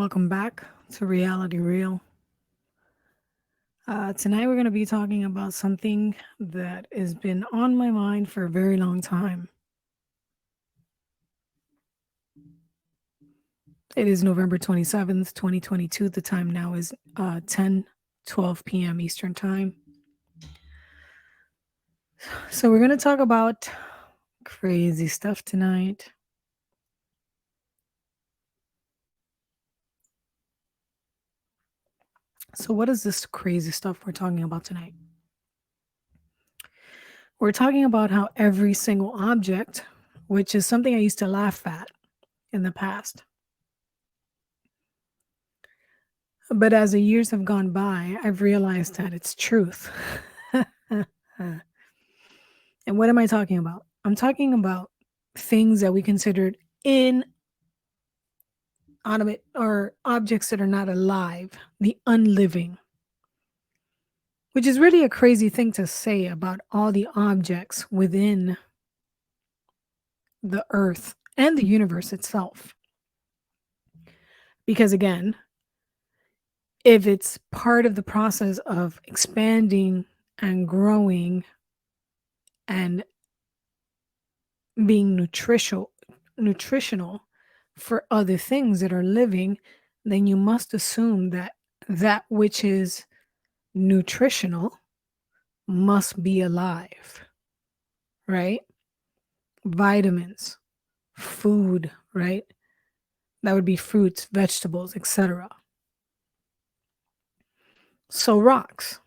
Welcome back to Reality Real. Tonight we're going to be talking about something that has been on my mind for a very long time. It is November 27th, 2022. The time now is 10:12 p.m. Eastern Time. So we're going to talk about crazy stuff tonight. So, what is this crazy stuff we're talking about tonight? We're talking about how every single object, which is something I used to laugh at in the past, but as the years have gone by, I've realized that it's truth. And what am I talking about? I'm talking about things that we considered inanimate or objects that are not alive, the unliving, which is really a crazy thing to say about all the objects within the earth and the universe itself. Because again, if it's part of the process of expanding and growing and being nutritional for other things that are living, then you must assume that that which is nutritional must be alive, right? Vitamins, food, right? That would be fruits, vegetables, etc. So rocks.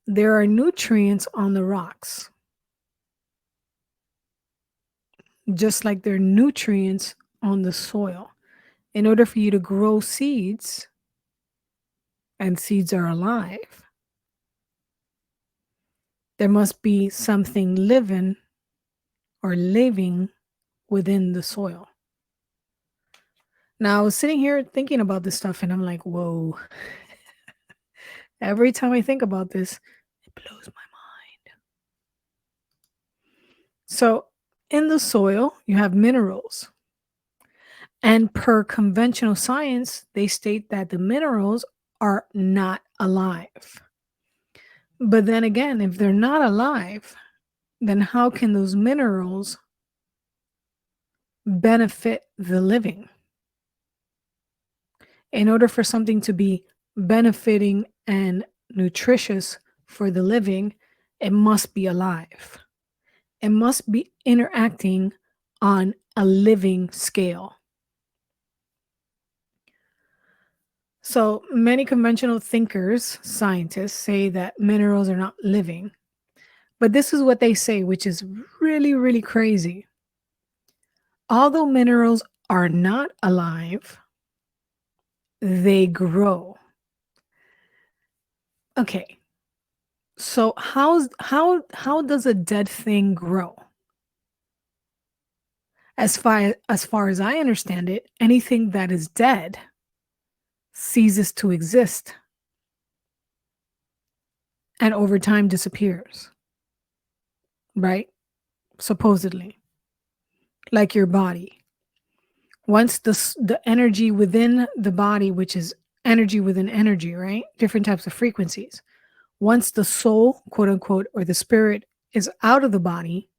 There are nutrients on the rocks, just like there are nutrients on the soil. In order for you to grow seeds, and seeds are alive, there must be something living or living within the soil. Now, I was sitting here thinking about this stuff and I'm like, whoa. Every time I think about this, it blows my mind. So, in the soil, you have minerals. And per conventional science, they state that the minerals are not alive. But then again, if they're not alive, then how can those minerals benefit the living? In order for something to be benefiting and nutritious for the living, it must be alive. It must be interacting on a living scale. So many conventional thinkers, scientists, say that minerals are not living. But this is what they say, which is really, really crazy. Although minerals are not alive, they grow. Okay. So how does a dead thing grow? As far as I understand it, anything that is dead ceases to exist and over time disappears. Right? Supposedly. Like your body. Once the energy within the body, which is energy within energy, right? Different types of frequencies. Once the soul, quote unquote, or the spirit is out of the body,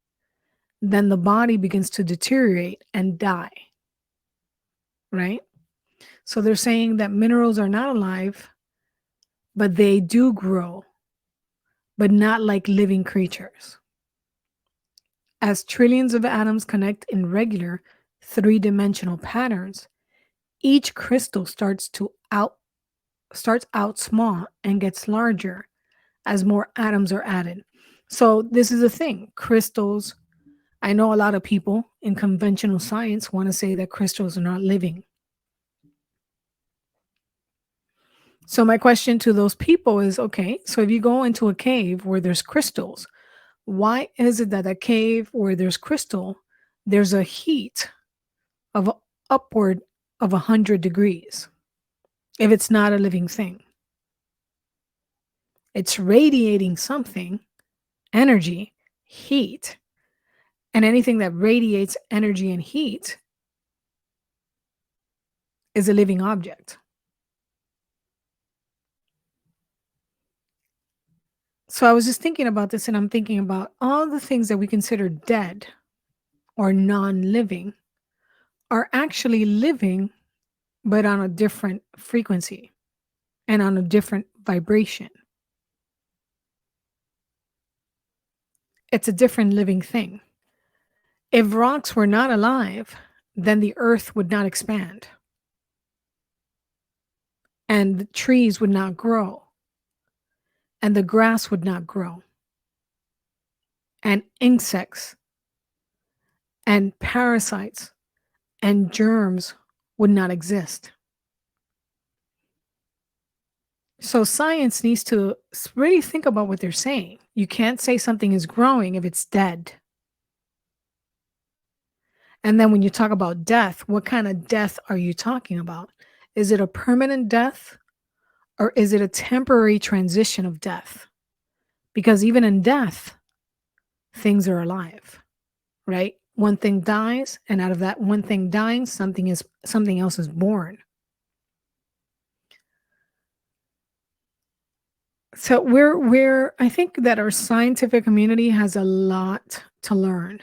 then the body begins to deteriorate and die. Right? So they're saying that minerals are not alive, but they do grow, but not like living creatures. As trillions of atoms connect in regular three-dimensional patterns, each crystal starts out small and gets larger as more atoms are added. So this is a thing. Crystals, I know a lot of people in conventional science want to say that crystals are not living. So my question to those people is, okay, so if you go into a cave where there's crystals, why is it that a cave where there's crystal, there's a heat of upward of 100 degrees if it's not a living thing? It's radiating something, energy, heat, and anything that radiates energy and heat is a living object. So I was just thinking about this and I'm thinking about all the things that we consider dead or non living are actually living, but on a different frequency and on a different vibration. It's a different living thing. If rocks were not alive, then the earth would not expand and the trees would not grow and the grass would not grow and insects and parasites and germs would not exist. So science needs to really think about what they're saying. You can't say something is growing if it's dead. And then when you talk about death, what kind of death are you talking about? Is it a permanent death or is it a temporary transition of death? Because even in death, things are alive, right? One thing dies, and out of that one thing dying, something else is born. So we're I think that our scientific community has a lot to learn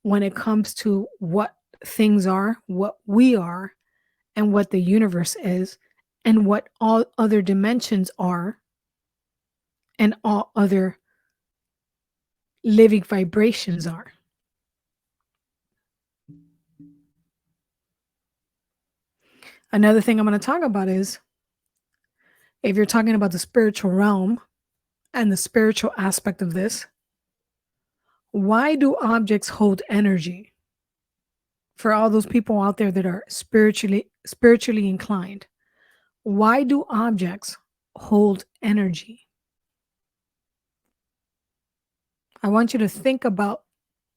when it comes to what things are, what we are, and what the universe is, and what all other dimensions are, and all other living vibrations are. Another thing I'm going to talk about is if you're talking about the spiritual realm and the spiritual aspect of this, why do objects hold energy? For all those people out there that are spiritually inclined, why do objects hold energy? I want you to think about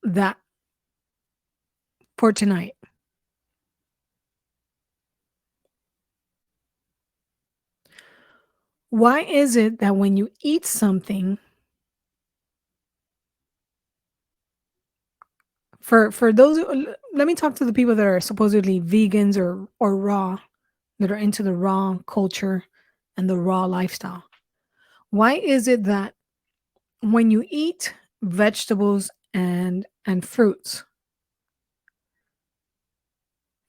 that for tonight. Why is it that when you eat something, for those let me talk to the people that are supposedly vegans or raw, that are into the raw culture and the raw lifestyle. Why is it that when you eat vegetables and fruits,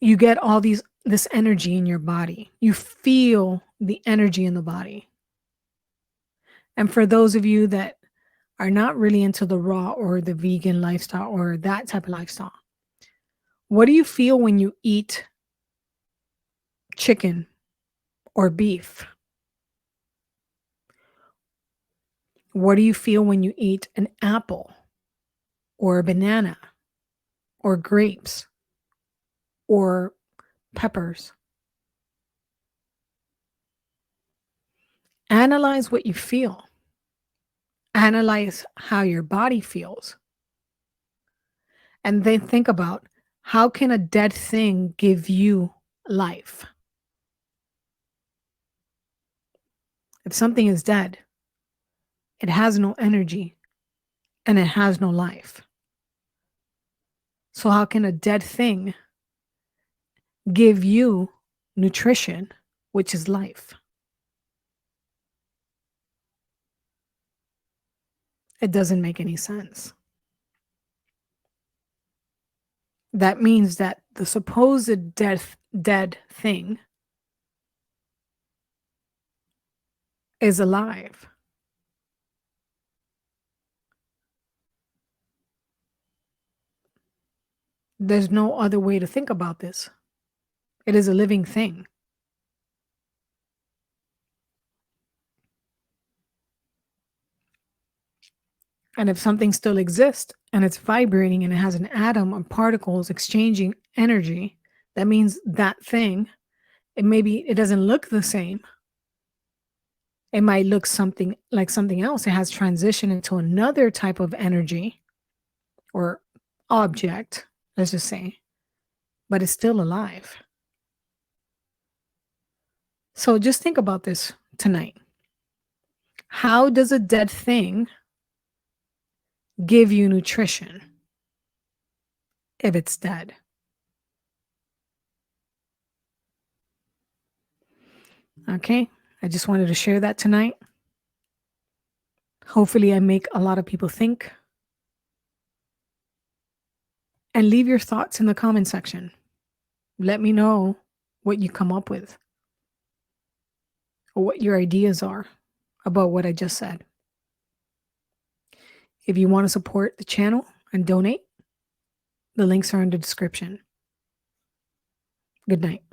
you get all this energy in your body? You feel the energy in the body. And for those of you that are not really into the raw or the vegan lifestyle or that type of lifestyle, what do you feel when you eat chicken or beef? What do you feel when you eat an apple or a banana or grapes or peppers? Analyze what you feel. Analyze how your body feels. And then think about, how can a dead thing give you life? If something is dead, it has no energy and it has no life. So how can a dead thing give you nutrition, which is life? It doesn't make any sense. That means that the supposed dead thing is alive. There's no other way to think about this. It is a living thing. And if something still exists and it's vibrating and it has an atom of particles exchanging energy, that means that thing, it doesn't look the same. It might look something like something else. It has transitioned into another type of energy or object, let's just say, but it's still alive. So just think about this tonight. How does a dead thing give you nutrition if it's dead? Okay. I just wanted to share that tonight. Hopefully, I make a lot of people think. And leave your thoughts in the comment section. Let me know what you come up with or what your ideas are about what I just said. If you want to support the channel and donate, the links are in the description. Good night.